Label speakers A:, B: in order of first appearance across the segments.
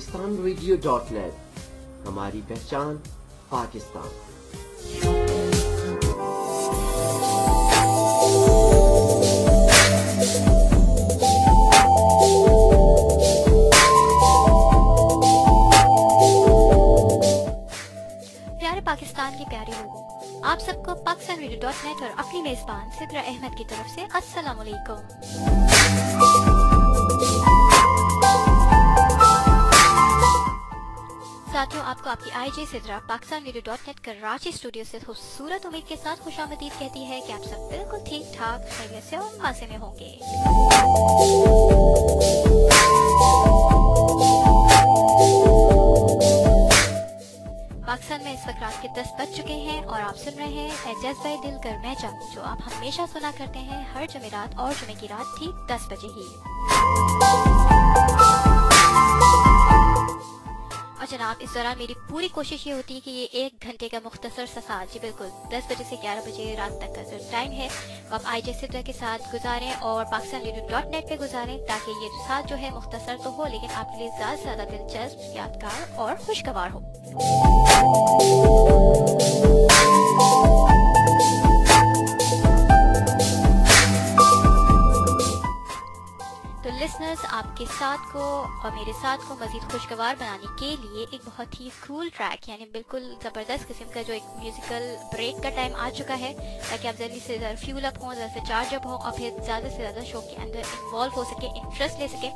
A: pakistanradio.net। हमारी पहचान पाकिस्तान।
B: प्यारे पाकिस्तान के प्यारे लोगों, आप सबको pakistanradio.net और अपनी मेजबान सिद्रा अहमद की तरफ से अस्सलाम वालेकुम। साथियों, आपको आपकी IJ Sidra pakistanradio.net Karachi studio से खूबसूरत उम्मीद के साथ खुशामदीद कहती है कि आप सब बिल्कुल ठीक ठाक खैरियत से और मजे में होंगे। पाकिस्तान में इस वक्त रात के 10 बज चुके हैं और आप सुन रहे हैं ए जज्बे दिल कर मैं चाहूं, जो आप हमेशा सुना करते हैं हर जुमेरात और जुमे की रात ठीक 10 बजे ही। और जनाब, इस दौरान मेरी पूरी कोशिश ये होती है कि ये 1 घंटे का मुख्तसर सा साथ, जी बिल्कुल 10 बजे से 11 बजे रात तक का जो टाइम है वो आप आईजे सिद्रा के साथ गुजारें और pakistanradio.net पे गुजारें, ताकि ये साथ जो है मुख्तसर तो हो लेकिन आपके लिए ज़्यादा से ज़्यादा दिलचस्प, यादगार और खुशगवार हो। तो लिसनर्स, आपके साथ को और मेरे साथ को मजीद खुशगवार बनाने के लिए एक बहुत ही कूल ट्रैक, यानी बिल्कुल ज़बरदस्त किस्म का जो एक म्यूजिकल ब्रेक का टाइम आ चुका है, ताकि आप जल्दी से ज़्यादा फ्यूल अप हों, ज़्यादा से चार्ज अप हों और फिर ज़्यादा से ज़्यादा शो के अंदर इन्वॉल्व हो सके, इंटरेस्ट ले सके।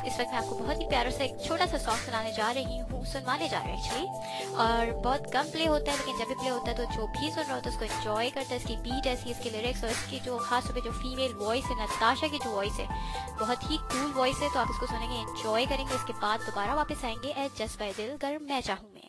B: इस वक्त मैं आपको बहुत ही प्यारा सा एक छोटा सा सॉन्ग सुनाने जा रही हूँ, सुनवाने जा रही एक्चुअली, और बहुत कम प्ले होता है, लेकिन जब भी प्ले होता है तो जो भी सुन रहा होता है उसको एंजॉय करता है। इसकी बीट ऐसी, इसके लिरिक्स और इसकी जो खास तौर पे जो फीमेल वॉइस है, नताशा की जो वॉइस है, बहुत ही कूल वॉइस है, तो आप इसको सुनेंगे, एंजॉय करेंगे। इसके बाद दोबारा वापस आएंगे ए जज्बे दिल कर मैं चाहूं में।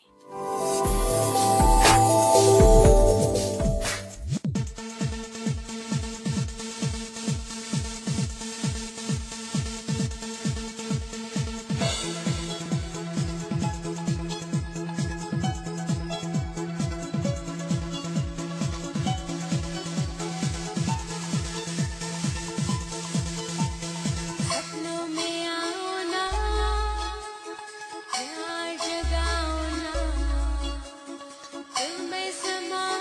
C: दिल में समा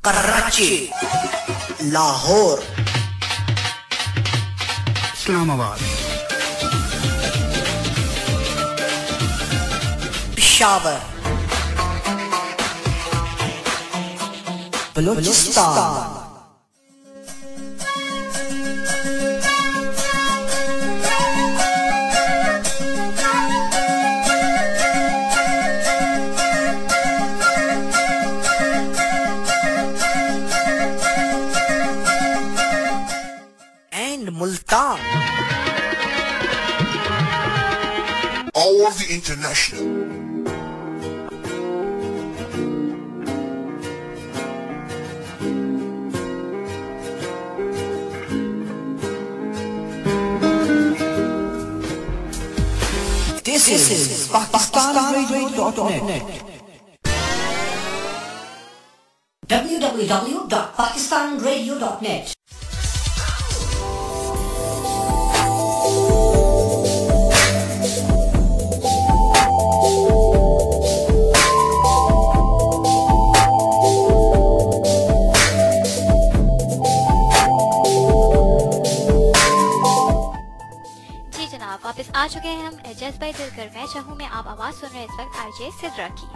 C: Karachi, Lahore, Islamabad, Peshawar, Balochistan, Multan,
D: all of the international.
C: This is PakistanRadio.net. www.pakistanradio.net.
B: वापस आ चुके हैं हम एजाज भाई दिल कर मैं चाहूँ में आप आवाज सुन रहे हैं इस वक्त आरजे सिद्रा की।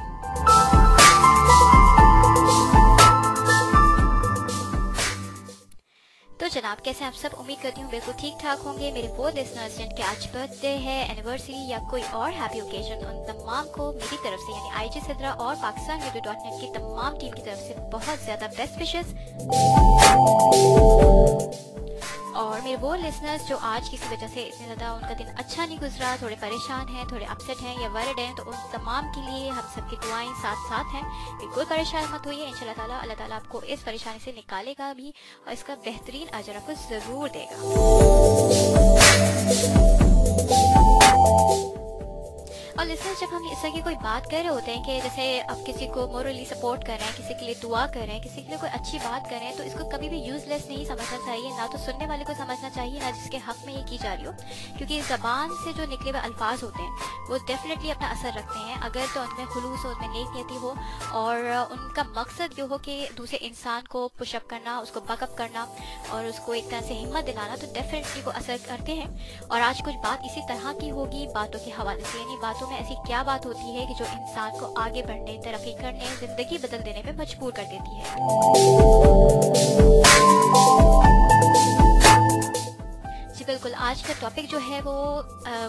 B: तो जनाब कैसे आप सब, उम्मीद करती हूँ बिल्कुल ठीक ठाक होंगे। मेरे वो लिसनर्स जिनके आज बर्थडे है, एनिवर्सरी या कोई और हैप्पी ओकेजन, उन तमाम को मेरी तरफ से यानी आईजे सिद्रा और PakistanRadio.net की तमाम टीम की तरफ से बहुत ज्यादा बेस्ट विशेस। और मेरे वो लिसनर्स जो आज किसी वजह से इतनी ज़्यादा उनका दिन अच्छा नहीं गुजरा, थोड़े परेशान हैं, थोड़े अपसेट हैं या वरिड हैं, तो उन तमाम के लिए हम सबकी दुआएं साथ साथ हैं। बिल्कुल परेशान मत होइए, इंशाल्लाह अल्लाह ताला आपको इस परेशानी से निकालेगा भी और इसका बेहतरीन अजर आपको ज़रूर देगा। और लिसनर्स जब हम इस तरह की कोई बात कर रहे होते हैं कि जैसे आप किसी को मोरली सपोर्ट कर रहे हैं, किसी के लिए दुआ कर रहे हैं, किसी के लिए कोई अच्छी बात कर रहे हैं, तो इसको कभी भी यूजलेस नहीं समझना चाहिए, ना तो सुनने वाले को समझना चाहिए, ना जिसके हक में ये की जा रही हो, क्योंकि ज़बान से जो निकले हुए अल्फाज होते हैं वो डेफिनेटली अपना असर रखते हैं। अगर तो उनमें खुलूस हो, उनमें नेक नियति हो और उनका मकसद ये हो कि दूसरे इंसान को पुशअप करना, उसको बकअप करना और उसको एक तरह से हिम्मत दिलाना, तो डेफिनेटली वो असर करते हैं। और आज कुछ बात इसी तरह की होगी बातों के हवाले से, यानी बातों में ऐसी क्या बात होती है कि जो इंसान को आगे बढ़ने, तरक्की करने, जिंदगी बदल देने पे मजबूर कर देती है। जी बिल्कुल, आज का टॉपिक जो है वो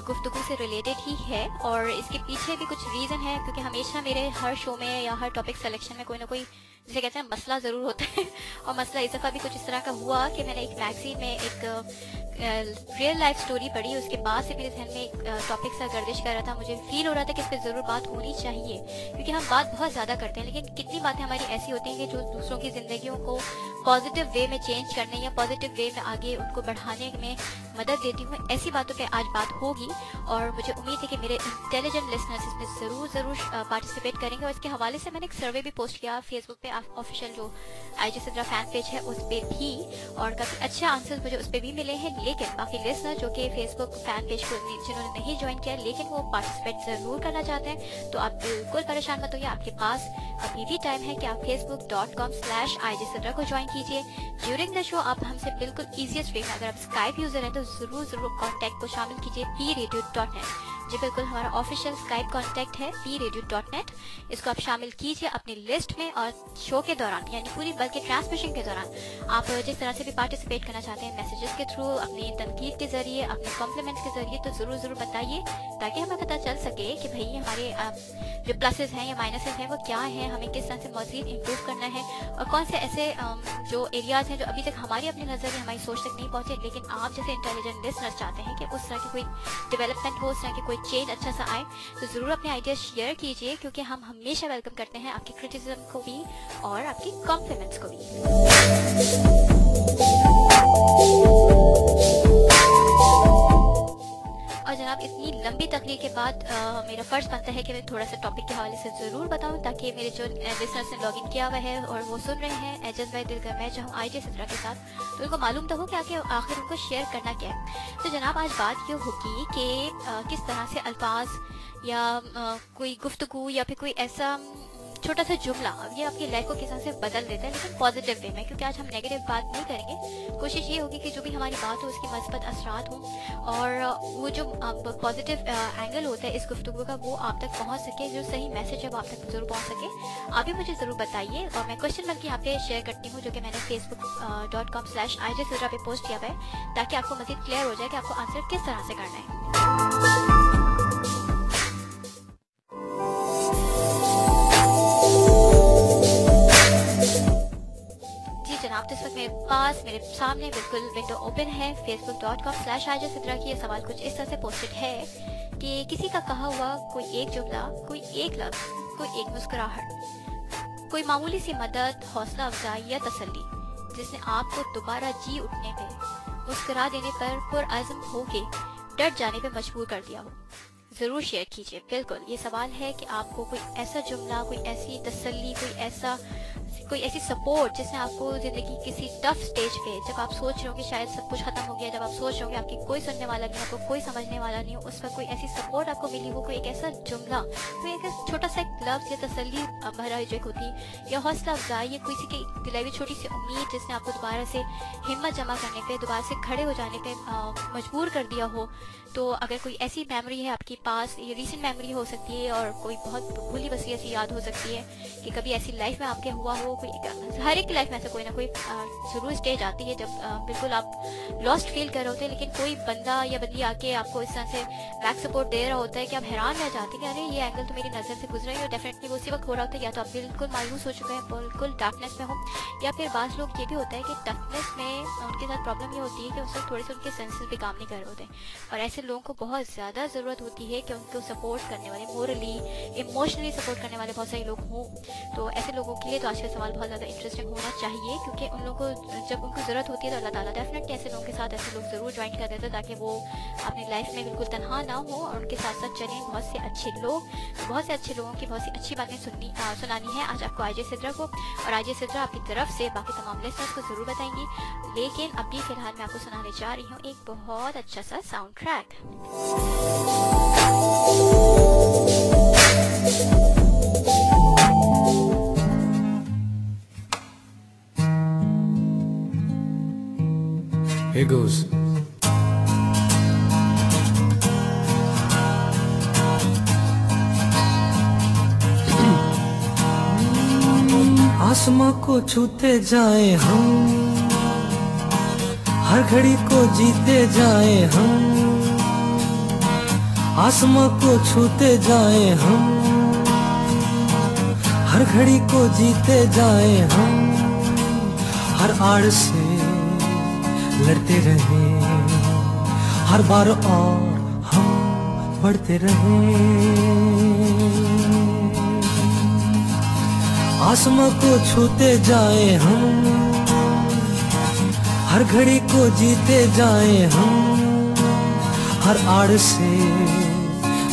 B: गुफ्तगू से रिलेटेड ही है और इसके पीछे भी कुछ रीज़न है, क्योंकि हमेशा मेरे हर शो में या हर टॉपिक सिलेक्शन में कोई ना कोई जिसे कहते हैं मसला ज़रूर होता है। और मसला इस दफ़ा भी कुछ इस तरह का हुआ कि मैंने एक मैगजीन में एक रियल लाइफ स्टोरी पढ़ी, उसके बाद से मेरे ध्यान में एक टॉपिक सा गर्दिश कर रहा था। मुझे फील हो रहा था कि इस पर ज़रूर बात होनी चाहिए, क्योंकि हम बात बहुत ज़्यादा करते हैं, लेकिन कितनी बातें हमारी ऐसी होती हैं कि जो दूसरों की ज़िंदगियों को पॉजिटिव वे में चेंज करने या पॉजिटिव वे में आगे उनको बढ़ाने में मदद देती हूँ। ऐसी बातों पे आज बात होगी और मुझे उम्मीद है कि मेरे इंटेलिजेंट लिसनर्स इसमें ज़रूर पार्टिसिपेट करेंगे। और इसके हवाले से मैंने एक सर्वे भी पोस्ट किया फेसबुक पे, ऑफिशियल जो आईजे सिद्रा फैन पेज है उस पर भी, और काफ़ी अच्छे आंसर्स मुझे उस पर भी मिले हैं। लेकिन बाकी लिसनर जो कि फेसबुक फैन पेज को जिन्होंने नहीं ज्वाइन किया लेकिन वो पार्टिसिपेट ज़रूर करना चाहते हैं, तो आप बिल्कुल परेशान मत होइए, आपके पास अभी भी टाइम है कि आप facebook.com/IJ Sidra को ज्वाइन कीजिए। ड्यूरिंग द शो आप हमसे बिल्कुल ईजीएस्ट वे में, अगर आप स्काइप यूजर हैं तो ज़रूर कॉन्टैक्ट को शामिल कीजिए pradio.net। जी बिल्कुल, हमारा ऑफिशियल स्काइप कॉन्टैक्ट है pradio.net। इसको आप शामिल कीजिए अपनी लिस्ट में और शो के दौरान यानी पूरी बल्कि ट्रांसमिशन के दौरान आप जिस तरह से भी पार्टिसिपेट करना चाहते हैं, मैसेजेस के थ्रू, अपनी तनकीद के जरिए, अपने कॉम्प्लीमेंट्स के जरिए, तो ज़रूर बताइए ताकि हमें पता चल सके कि भाई हमारे जो प्लसेस हैं या माइनसेस हैं वो क्या हैं, हमें किस तरह से मज़ीद इम्प्रूव करना है और कौन से ऐसे जो एरियाज़ हैं जो अभी तक हमारी अपनी नज़र में हमारी सोच तक नहीं पहुँचे, लेकिन आप जैसे इंटेलिजेंट लिसनर्स चाहते हैं कि उस तरह की कोई डेवलपमेंट हो, उस तरह की कोई चेंज अच्छा सा आए, तो ज़रूर अपने आइडियाज़ शेयर कीजिए, क्योंकि हम हमेशा वेलकम करते हैं आपकी क्रिटिसिज्म को भी और आपकी कॉम्प्लीमेंट्स को भी। और जनाब इतनी लंबी तकरीर के बाद मेरा फ़र्ज़ बनता है कि मैं थोड़ा सा टॉपिक के हवाले से ज़रूर बताऊं, ताकि मेरे जो लिसनर्स ने लॉगिन किया हुआ है और वो सुन रहे हैं एजाज भाई दिल कर मैं चाहूँ आईजे सिद्रा के साथ, तो उनको मालूम तो हो कि आखिर उनको शेयर करना क्या है। तो जनाब आज बात ये होगी कि किस तरह से अल्फाज या कोई गुफ्तगू या फिर कोई ऐसा छोटा सा जुमला ये आपकी लाइफ को किस तरह से बदल देता है, लेकिन पॉजिटिव वे में, क्योंकि आज हम नेगेटिव बात नहीं करेंगे। कोशिश ये होगी कि जो भी हमारी बात हो उसकी मस्बत असरात हो और वो जो पॉजिटिव एंगल होता है इस गुफ्तगू का वो आप तक पहुंच सके, जो सही मैसेज है वो आप तक जरूर पहुंच सके। आप भी मुझे जरूर बताइए और मैं क्वेश्चन बन के यहाँ पे शेयर करती हूँ, जो कि मैंने facebook.com/IJ Sidra पे पोस्ट किया है, ताकि आपको मजीद क्लियर हो जाए कि आपको आंसर किस तरह से करना है। जी जनाब, तो इस वक्त मेरे सामने बिल्कुल विंडो ओपन है। facebook.com/IJ Sidra की ये सवाल कुछ इस तरह से पोस्टेड है कि किसी का कहा हुआ कोई एक जुमला, कोई एक लफ्ज, कोई एक मुस्कुराहट, कोई मामूली सी मदद, हौसला अफजाई या तसल्ली जिसने आपको दोबारा जी उठने पे, मुस्कुरा देने पर पुरअज़्म होके डट जाने पे मजबूर कर दिया हो, जरूर शेयर कीजिए। बिल्कुल ये सवाल है कि आपको कोई ऐसा जुमला, कोई ऐसी तसल्ली, कोई ऐसी सपोर्ट जिसने आपको जिंदगी किसी टफ स्टेज पे, जब आप सोच रहे हो कि शायद सब कुछ खत्म हो गया, जब आप सोच रहे हो कि आपकी कोई सुनने वाला नहीं, आपको कोई समझने वाला नहीं हो, उस वक्त कोई ऐसी सपोर्ट आपको मिली हो, कोई एक ऐसा जुमला, कोई एक छोटा सा लफ्ज या तसल्ली भरा जो होती या हौसला अफजाई या किसी की दिलाई छोटी सी उम्मीद जिसने आपको दोबारा से हिम्मत जमा करने पे, दोबारा से खड़े हो जाने पे मजबूर कर दिया हो। तो अगर कोई ऐसी मेमोरी है आपके पास, ये रीसेंट मेमोरी हो सकती है और कोई बहुत भूली बसी ऐसी याद हो सकती है कि कभी ऐसी लाइफ में आपके हुआ हो, कोई हर एक की लाइफ में ऐसा कोई ना कोई जरूर स्टेज आती है जब बिल्कुल आप लॉस्ट फील कर रहे होते हैं, लेकिन कोई बंदा या बंदी आके आपको इस तरह से बैक सपोर्ट दे रहा होता है कि आप हैरान रह जाते हैं कि अरे ये एंगल तो मेरी नज़र से गुजरा है। और डेफिनेटली वो उसी वक्त हो रहा होता है या तो आप बिल्कुल मायूस हो चुके हैं, बिल्कुल डार्कनेस में हो, या फिर बाज़ लोग ये भी होता है कि टफनेस में उनके साथ प्रॉब्लम ये होती है कि उस वक्त थोड़े से उनके सेंसेस भी काम नहीं कर रहे होते और ऐसे लोगों को बहुत ज़्यादा ज़रूरत होती है कि उनको सपोर्ट करने वाले, मोरली इमोशनली सपोर्ट करने वाले बहुत सारे लोग हों। तो ऐसे लोगों के लिए तो आज का सवाल बहुत ज़्यादा इंटरेस्टिंग होना चाहिए, क्योंकि उन लोगों को जब उनको ज़रूरत होती है तो अल्लाह ताला डेफिनेटली ऐसे लोगों के साथ ऐसे लोग ज़रूर ज्वाइन कर देते हैं ताकि वो अपनी लाइफ में बिल्कुल तनहा ना हो और उनके साथ साथ चलें बहुत से अच्छे लोग। बहुत से अच्छे लोगों की बहुत सी अच्छी बातें सुनानी है आज आपको आईजे सिद्रा को, और आईजे सिद्रा अपनी तरफ से बाकी तमाम लिसनर्स को ज़रूर बताएंगी। लेकिन अभी फ़िलहाल मैं आपको सुनाने जा रही हूँ एक बहुत अच्छा सा साउंड ट्रैक।
E: Here goes. आसमां को छूते जाए हम, हर घड़ी को जीते जाए हम, आसमां को छूते जाए हम, हर घड़ी को जीते जाए हम, हर आड़ से लड़ते रहे, हर बार और हम बढ़ते रहे, आसमां को छूते जाए हम, हर घड़ी को जीते जाए हम, हर आड़ से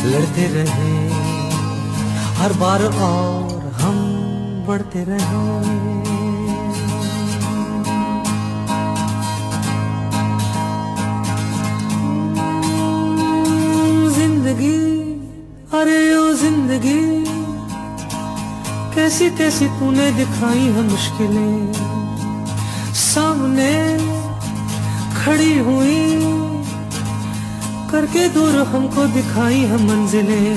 E: लड़ते रहे, हर बार और हम बढ़ते रहे। जिंदगी, अरे ओ जिंदगी, कैसी कैसी तूने दिखाई है मुश्किलें, सामने खड़ी हुई करके दूर हमको दिखाई है मंजिलें,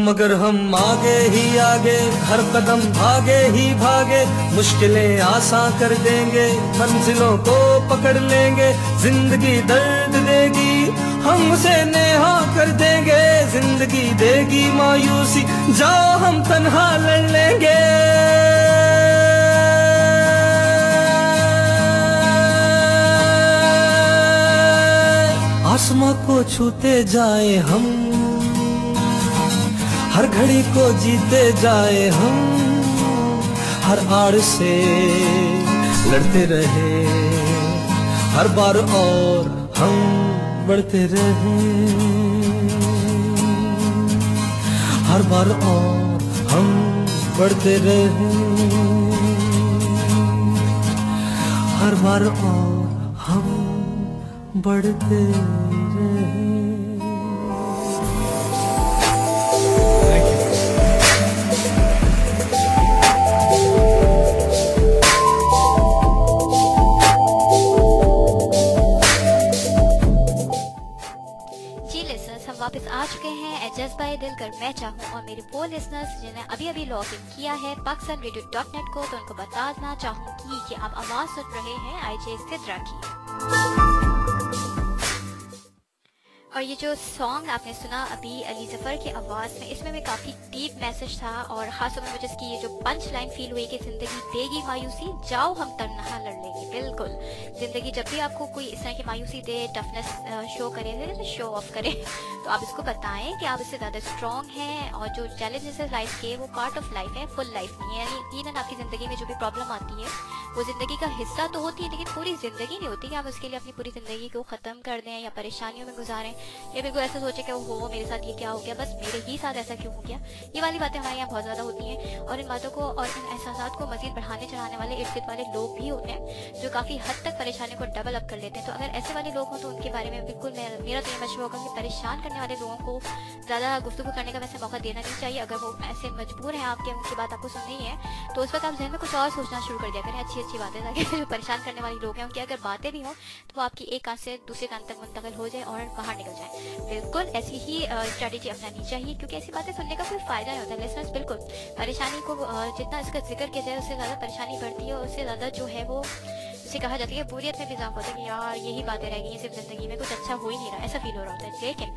E: मगर हम आगे ही आगे, हर कदम भागे ही भागे, मुश्किलें आसान कर देंगे, मंजिलों को पकड़ लेंगे, जिंदगी दर्द देगी हम उसे नेहा कर देंगे, जिंदगी देगी मायूसी जाओ हम तन्हा लड़ लेंगे। आसमां को छूते जाए हम, हर घड़ी को जीते जाए हम, हर आड़ से लड़ते रहे, हर बार और हम बढ़ते रहे, हर बार और हम बढ़ते रहे, हर बार और हम बढ़ते रहे।
B: लिसनर्स, हम वापस आ चुके हैं जज्बाए दिल कर मैं चाहूँ, और मेरे वो लिसनर्स जिन्हें अभी अभी लॉग इन किया है pakistanradio.net को, तो उनको बताना चाहूँगी कि आप आवाज़ सुन रहे हैं आईजे सिद्रा की। और ये जो सॉन्ग आपने सुना अभी अली जफर की आवाज़ में, इसमें भी काफ़ी डीप मैसेज था, और ख़ासतौर में मुझे इसकी ये जो पंच लाइन फील हुई कि ज़िंदगी देगी मायूसी, जाओ हम तन्हा लड़ लेंगे। बिल्कुल, ज़िंदगी जब भी आपको कोई इस तरह की मायूसी दे, टफनेस शो करे, शो ऑफ करे, तो आप इसको बताएं कि आप इससे ज़्यादा स्ट्रॉन्ग हैं, और जो चैलेंजेस है लाइफ के वो पार्ट ऑफ लाइफ है, फुल लाइफ नहीं है। यकीनन आपकी ज़िंदगी में जो भी प्रॉब्लम आती है वो ज़िंदगी का हिस्सा तो होती है, लेकिन पूरी ज़िंदगी नहीं होती कि आप उसके लिए अपनी पूरी ज़िंदगी को ख़त्म कर दें या परेशानियों में गुजारें, या बिल्कुल ऐसा सोचे कि हो मेरे साथ ये क्या हो गया, बस मेरे ही साथ ऐसा क्यों हो गया। ये वाली बातें हमारे यहाँ बहुत ज़्यादा होती हैं, और इन बातों को और इन एहसास को मज़ीद बढ़ाने चढ़ाने वाले इर्द गिर्द वाले लोग भी होते हैं जो काफ़ी हद तक परेशानी को डबल अप कर लेते हैं। तो अगर ऐसे वाले लोग हों तो उनके बारे में बिल्कुल मेरा तो ये मशवरा होगा कि परेशान करने वाले लोगों को ज़्यादा गुफ्तगू करने का वैसे मौका देना नहीं चाहिए। अगर वो ऐसे मजबूर हैं आपके, उनकी बात आपको सुननी है, तो उस वक्त आप जहन में कुछ और सोचना शुरू कर दिया करें, अच्छी अच्छी बातें, ताकि जो परेशान करने वाले लोग हैं उनकी अगर बातें भी हों तो वो आपकी एक कान से दूसरे कान तक मुंतकिल हो जाए और बाहर निकल जाए। बिल्कुल ऐसी ही स्ट्रैटेजी अपनानी चाहिए, क्योंकि ऐसी बातें सुनने का कोई फायदा नहीं होता। लिसनर्स, बिल्कुल परेशानी को जितना इसका जिक्र किया जाए उससे ज़्यादा परेशानी बढ़ती है, उससे ज़्यादा जो है वो जिसे कहा जाता है कि बोरियत में भी इजाफा होता है कि यार यही बातें रह गई, सिर्फ ज़िंदगी में कुछ अच्छा हो ही नहीं रहा, ऐसा फील हो रहा होता है। लेकिन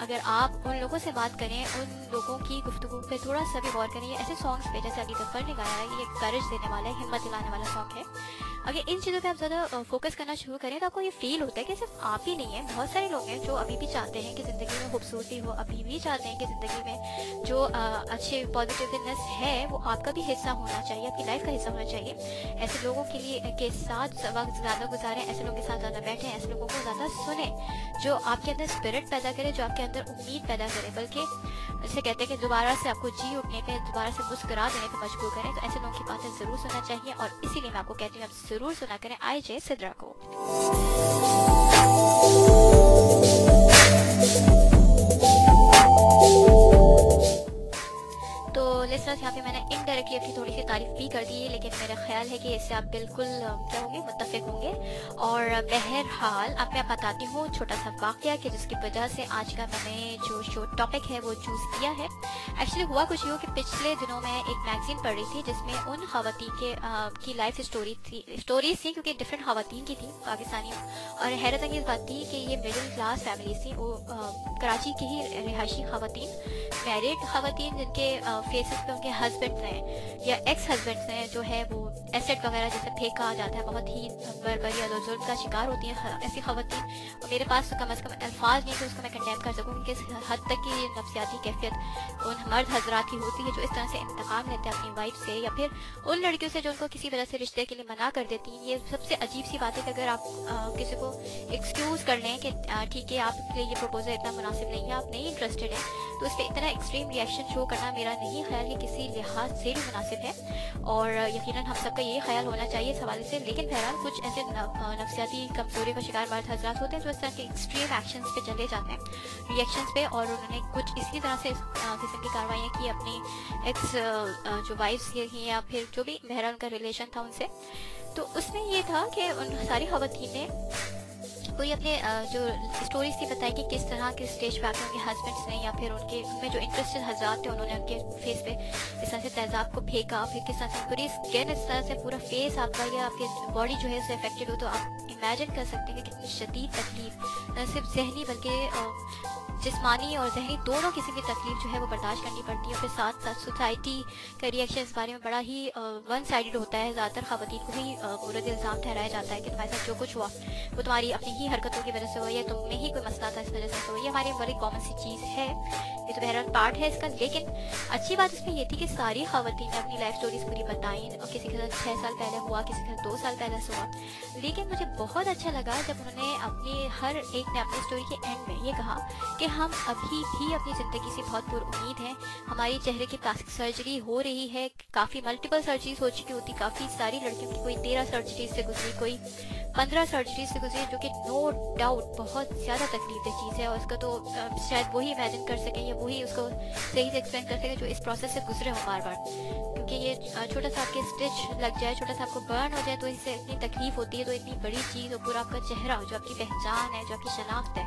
B: अगर आप उन लोगों से बात करें, उन लोगों की गुफ्तगू पे थोड़ा सा भी गौर करें, ये ऐसे सॉन्ग्स पे जैसे अली जफर ने गाया है, ये करेज देने वाला है, हिम्मत दिलाने वाला सॉन्ग है। अगर इन चीज़ों पे आप ज़्यादा फोकस करना शुरू करें तो आपको ये फील होता है कि सिर्फ आप ही नहीं है, बहुत सारे लोग हैं जो अभी भी चाहते हैं कि ज़िंदगी में खूबसूरती हो, अभी भी चाहते हैं कि ज़िंदगी में जो अच्छे पॉजिटिवनेस है वो आपका भी हिस्सा होना चाहिए, आपकी लाइफ का हिस्सा होना चाहिए। ऐसे लोगों के लिए के साथ वक्त ज़्यादा गुजारें, ऐसे लोगों के साथ ज़्यादा बैठें, ऐसे लोगों को ज़्यादा सुने जो आपके अंदर स्पिरिट पैदा करे, जो आपके अंदर उम्मीद पैदा करे, बल्कि जैसे कहते हैं कि दोबारा से आपको जी उठने पे, दोबारा से मुस्कुरा देने पे मजबूर करें। तो ऐसे लोगों की बातें ज़रूर सुनना चाहिए, और इसीलिए मैं आपको कहती हूँ आप ज़रूर सुना करें आईजे सिद्रा को। तो लिसनर्स, यहाँ पे मैंने इनडायरेक्टली अपनी थोड़ी सी तारीफ भी कर दी है, लेकिन मेरा ख्याल है कि इससे आप बिल्कुल क्या होंगे, मुत्तफिक होंगे। और बहरहाल अब मैं बताती हूँ छोटा सा वाक़या कि जिसकी वजह से आज का मैंने जो शो टॉपिक है वो चूज़ किया है। एक्चुअली हुआ कुछ यूँ कि पिछले दिनों में एक मैगजीन पढ़ रही थी जिसमें उन ख़वातीन की लाइफ स्टोरीज थी, क्योंकि डिफरेंट ख़वातीन की थी पाकिस्तानी, और हैरत अंगेज़ बात थी कि ये मिडिल क्लास फैमिली थी, वो कराची की ही रिहायशी ख़वातीन, मैरिड ख़वातीन, जिनके फेसेस पे उनके हस्बैंड हैं या एक्स हस्बैंड हैं जो है वो एसेट वगैरह जैसे फेंका जाता है, बहुत ही बर्बरी और जुल्म का शिकार होती हैं ऐसी ख़वातीन। और मेरे पास तो कम से कम अल्फाज नहीं कि उसको मैं कंडेम कर सकूँ, किस हद तक की नफ्सियाती कैफियत उन मर्द हजरात की होती है जो इस तरह से इंतकाम लेते हैं अपनी वाइफ से, या फिर उन लड़कियों से जो उनको किसी वजह से रिश्ते के लिए मना कर देती हैं। ये सबसे अजीब सी बात है कि अगर आप किसी को एक्सक्यूज़ कर लें कि ठीक है आपके लिए ये प्रपोजल इतना मुनासिब नहीं है, आप नहीं इंटरेस्टेड हैं, तो इस पर इतना एक्सट्रीम रिएक्शन शो करना मेरा नहीं ख्याल कि किसी लिहाज से भी मुनासिब है। और यकीनन हम सबका ये ख्याल होना चाहिए इस हवाले से। लेकिन बहरहाल कुछ ऐसे नफ्सियाती कमजोरी का शिकार मर्द हजरात होते हैं जो इस तरह के एक्सट्रीम एक्शंस पे चले जाते हैं, रिएक्शंस पे, और उन्होंने कुछ इसी तरह से किस्म की कार्रवाइयाँ की अपनी एक्स जो वाइफ्स थी या फिर जो भी बहरहाल उनका रिलेशन था उनसे। तो उसमें ये था कि उन सारी ख़वातीन ने कोई अपने जो स्टोरीज थी बताई कि किस तरह के स्टेज पे आके उनके हस्बैंड्स ने या फिर उनमें जो इंटरेस्टेड हजरात थे उन्होंने उनके फेस पे इस तरह से तेजाब को फेंका, फिर किस तरह से पूरी स्किन इस तरह से पूरा फेस आपका या आपकी बॉडी जो है उससे अफेक्टेड हो। तो आप इमेजिन कर सकते हैं कि कितनी शदीद तकलीफ, न सिर्फ जहनी बल्कि जिस्मानी और जहनी दोनों किसी भी तकलीफ जो है वो बर्दाश्त करनी पड़ती है। फिर साथ साथ सोसाइटी का रिएक्शन इस बारे में बड़ा ही वन साइडेड होता है। ज़्यादातर ख़वातीन को भी मुर्द इल्ज़ाम ठहराया जाता है कि तुम्हारे साथ जो कुछ हुआ वो तुम्हारी अपनी ही हरकतों की वजह से हुआ, या तुम में ही कोई मसला था इस वजह से हुआ। ये हमारी बड़ी कॉमन सी चीज़ है, ये तो बहरहाल पार्ट है इसका। लेकिन अच्छी बात इसमें ये थी कि सारी ख़वातीन ने अपनी लाइफ स्टोरीज पूरी बताई, और किसी के साथ 6 साल पहले हुआ, किसी के साथ 2 साल पहले से हुआ। लेकिन मुझे बहुत अच्छा लगा जब उन्होंने अपनी हर एक ने अपनी स्टोरी के एंड में ये कहा कि हम अभी भी अपनी ज़िंदगी से बहुत पुरुम्मीद हैं। हमारी चेहरे की प्लास्टिक सर्जरी हो रही है, काफ़ी मल्टीपल सर्जरीज हो चुकी होती, काफ़ी सारी लड़कियों की कोई 13 सर्जरी से गुजरी, कोई 15 सर्जरी से गुजरी, जो कि नो डाउट बहुत ज़्यादा तकलीफ चीज़ है। और उसका तो शायद वही इमेजिन कर सकें या वही उसको सही से एक्सप्लेन कर सकें जो इस प्रोसेस से गुजरे हो बार बार। क्योंकि ये छोटा सा आपके स्टिच लग जाए, छोटा सा आपको बर्न हो जाए, तो इससे इतनी तकलीफ होती है। तो इतनी बड़ी चीज़ और पूरा आपका चेहरा जो आपकी पहचान है, जो आपकी शनाख्त है,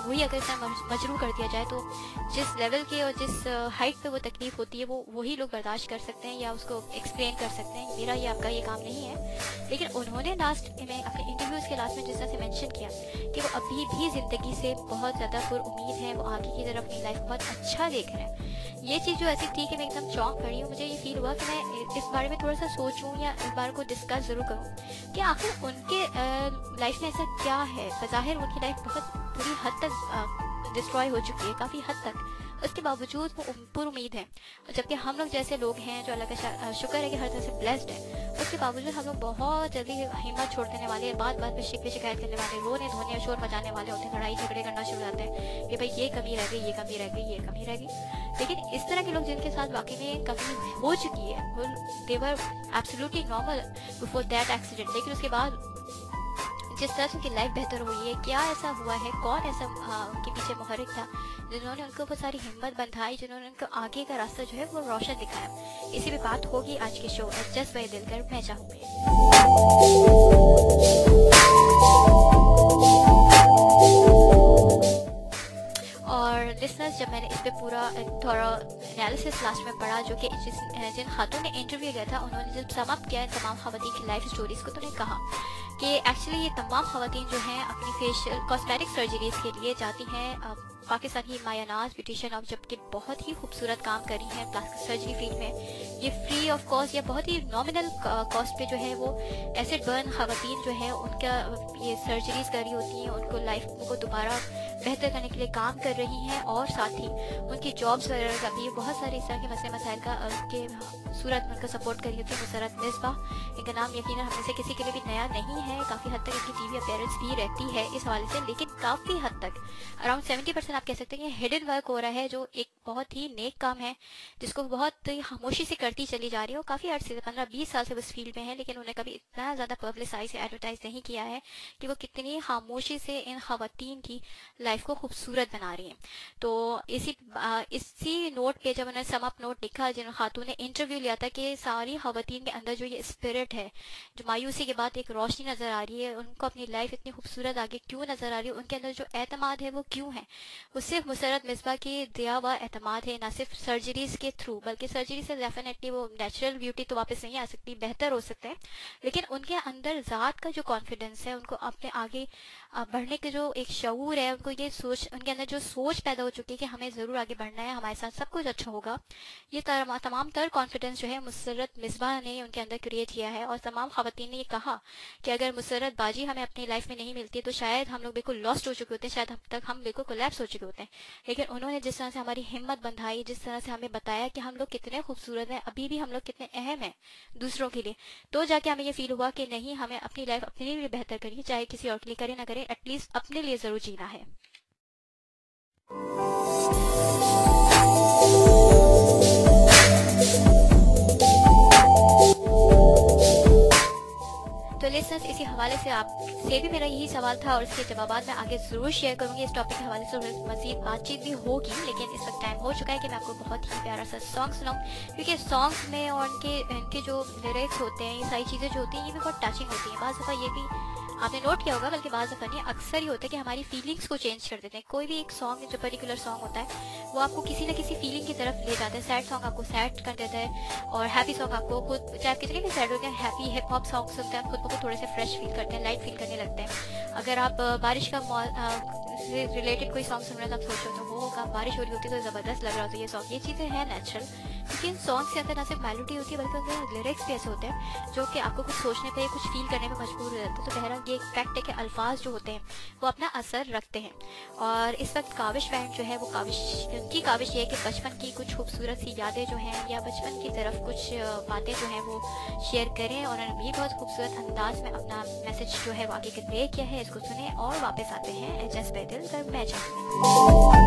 B: वही अगर इतना शुरू कर दिया जाए तो जिस लेवल के और जिस हाइट पे वो तकलीफ होती है वो वही लोग बर्दाश्त कर सकते हैं या उसको एक्सप्लेन कर सकते हैं। मेरा ये आपका ये काम नहीं है। लेकिन उन्होंने लास्ट में अपने इंटरव्यूज़ के लास्ट में जिस तरह से मेंशन किया कि वो अभी भी ज़िंदगी से बहुत ज़्यादा पुरुम्मीद है, वो आगे की तरफ अपनी लाइफ बहुत अच्छा देख रहे हैं। ये चीज़ जो ऐसी थी कि मैं एकदम चौंक खड़ी हूँ। मुझे ये फील हुआ कि मैं इस बारे में थोड़ा सा सोचूं या इस बारे को डिस्कस ज़रूर करूँ कि आखिर उनके लाइफ में ऐसा क्या है। बज़ाहिर उनकी लाइफ बहुत बुरी हद तक डिस्ट्रॉय हो चुकी है, काफ़ी हद तक, उसके बावजूद वो पुरुम्मीद है। जबकि हम लोग जैसे लोग हैं जो अल्लाह का शुक्र है कि हर तरह से ब्लेस्ड है, उसके बावजूद हम लोग बहुत जल्दी हिम्मत छोड़ देने वाले, बात बात पे शिकवे शिकायत करने वाले, रोने धोने और शोर मचाने वाले होते हैं, लड़ाई झगड़े करना शुरू हो जाते हैं कि भाई ये कमी रह गई, ये कमी रह गई, ये कमी रह गई। लेकिन इस तरह के लोग जिनके साथ वाकई में कमी हो चुकी है, वो they were absolutely normal before that accident, लेकिन उसके बाद जिस तरह से उनकी लाइफ बेहतर हुई है, क्या ऐसा हुआ है, कौन ऐसा उनके पीछे मुहर्रिक था जिन्होंने उनको बहुत सारी हिम्मत बंधाई, जिन्होंने उनको आगे का रास्ता जो है वो रोशन दिखाया। इसी पे बात होगी आज के शो एडजस्ट बाय दिलकर मैं चाहूँगी। और लिसनर्स, जब मैंने इस पे पूरा थोड़ा एनालिसिस लास्ट में पढ़ा जो कि जिन खातून ने इंटरव्यू किया था, उन्होंने जब समाप्त किया तमाम खवातीन की लाइफ स्टोरीज को, तो उन्होंने कहा कि एक्चुअली ये तमाम खवातीन जो हैं अपनी फेशियल कॉस्मेटिक सर्जरीज के लिए जाती हैं पाकिस्तानी मायानाज ब्यूटिशियन और जबकि बहुत ही खूबसूरत काम करी है प्लास्टिक सर्जरी फील्ड में। ये फ्री ऑफ कॉस्ट या बहुत ही नॉमिनल कॉस्ट पे जो है वो एसिड बर्न खवातीन जो है उनका ये सर्जरीज करी होती हैं, उनको लाइफ को दोबारा बेहतर करने के लिए काम कर रही हैं और साथ ही उनकी जॉब्स वगैरह का भी बहुत सारे इस तरह के मसले मसाइल का के सूरत में उनका सपोर्ट करी होती है मुसर्रत मिसबा। इनका नाम यकीनन हम में से किसी के लिए भी नया नहीं है, काफ़ी हद तक इनकी टीवी अपीयरेंस भी रहती है इस हवाले से, लेकिन काफ़ी हद तक अराउंड 70% आप कह सकते हैं कि हिडन वर्क हो रहा है जो एक बहुत ही नेक काम है जिसको बहुत ही खामोशी से करती चली जा रही है। और काफ़ी अर्से से 15-20 साल से उस फील्ड में है, लेकिन उन्हें कभी इतना ज़्यादा पब्लिसाइज या एडवर्टाइज नहीं किया है कि वो कितनी खामोशी से इन खवातीन की लाइफ को खूबसूरत बना रही हैं। तो इसी नोट पे जब उन्होंने सम अप नोट लिखा, जिन खातून ने इंटरव्यू लिया था कि सारी खवातीन के अंदर जो ये स्पिरिट है, जो मायूसी के बाद एक रोशनी नजर आ रही है, उनको अपनी लाइफ इतनी खूबसूरत आगे क्यों नजर आ रही है, उनके अंदर जो एतमाद है वो क्यों है, वो सिर्फ मुसर्रत मिसबा की दिया हुआ एतमाद है, ना सिर्फ सर्जरीज के थ्रू, बल्कि सर्जरी से डेफिनेटली वो नेचुरल ब्यूटी तो वापस नहीं आ सकती, बेहतर हो सकता है, लेकिन उनके अंदर ज़ात का जो कॉन्फिडेंस है, उनको अपने आगे बढ़ने के जो एक शऊर है, उनको ये सोच, उनके अंदर जो सोच पैदा हो चुकी है कि हमें ज़रूर आगे बढ़ना है, हमारे साथ सब कुछ अच्छा होगा, ये तमाम तर कॉन्फिडेंस जो है मुसर्रत मिसबा ने उनके अंदर क्रिएट किया है। और तमाम खवातीन ने ये कहा कि अगर मुसर्रत बाजी हमें अपनी लाइफ में नहीं मिलती तो शायद हम लोग बिल्कुल लॉस्ट हो चुके होते हैं, शायद अब तक हम बिल्कुल कोलैप्स हो चुके होते हैं। लेकिन उन्होंने जिस तरह से हमारी हिम्मत बंधाई, जिस तरह से हमें बताया कि हम लोग कितने खूबसूरत हैं, अभी भी हम लोग कितने अहम हैं दूसरों के लिए, तो जाके हमें ये फील हुआ कि नहीं, हमें अपनी लाइफ अपने लिए बेहतर करिए, चाहे किसी और के लिए करें ना करें, एटलीस्ट अपने लिए ज़रूर जीना है। तो लिसनर्स, इसी हवाले से आपसे भी मेरा यही सवाल था और इसके जवाब मैं आगे जरूर शेयर करूंगी। इस टॉपिक के हवाले से मजीद बातचीत भी होगी, लेकिन इस वक्त टाइम हो चुका है कि मैं आपको बहुत ही प्यारा सा सॉन्ग सुनाऊं, क्योंकि सॉन्ग्स में और इनके जो लिरिक्स होते हैं, ये सारी चीज़ें जो होती हैं, ये भी बहुत टचिंग होती हैं। बाज़ दफ़ा ये भी आपने नोट किया होगा, बल्कि बाज़ दफ़ा नहीं, अक्सर ही होता है कि हमारी फीलिंग्स को चेंज कर देते हैं। कोई भी एक सॉन्ग, जो पर्टिकुलर सॉन्ग होता है, वो आपको किसी न किसी फीलिंग की तरफ ले जाता है। सैड सॉन्ग आपको सैड कर देता है और हैप्पी सॉन्ग आपको खुद, चाहे आप कितने भी सैड होते हैं, हैप्पी हिप हॉप सॉन्ग सुनते हैं, आप खुद को थोड़े से फ्रेश फील करते हैं, लाइट फील करने लगते हैं। अगर आप बारिश का से रिलेटेड कोई सॉन्ग सुन रहे हैं तो आप सोचो तो वो होगा, बारिश हो रही होती तो ज़बरदस्त लग रहा होता है ये सॉन्ग। ये चीज़ें हैं नेचुरल, क्योंकि इन सॉन्ग्स के अंदर ना सिर्फ मेलोडी होती है बल्कि उनके लिरिक्स भी ऐसे होते हैं जो कि आपको कुछ सोचने पे, कुछ फील करने में मजबूर हो जाते हैं। तो बहरहाल ये एक फैक्ट है कि अल्फाज जो होते हैं वो अपना असर रखते हैं। और इस वक्त काविश बैंड जो है वो उनकी काविश ये है कि बचपन की कुछ खूबसूरत सी यादें जो हैं या बचपन की तरफ कुछ बातें जो हैं वो शेयर करें, और उन्होंने भी बहुत खूबसूरत अंदाज में अपना मैसेज जो है वो आगे दे किया है। इसको सुने और वापस आते हैं एडजस्ट बाय दिलकर मैं चाहूँगी।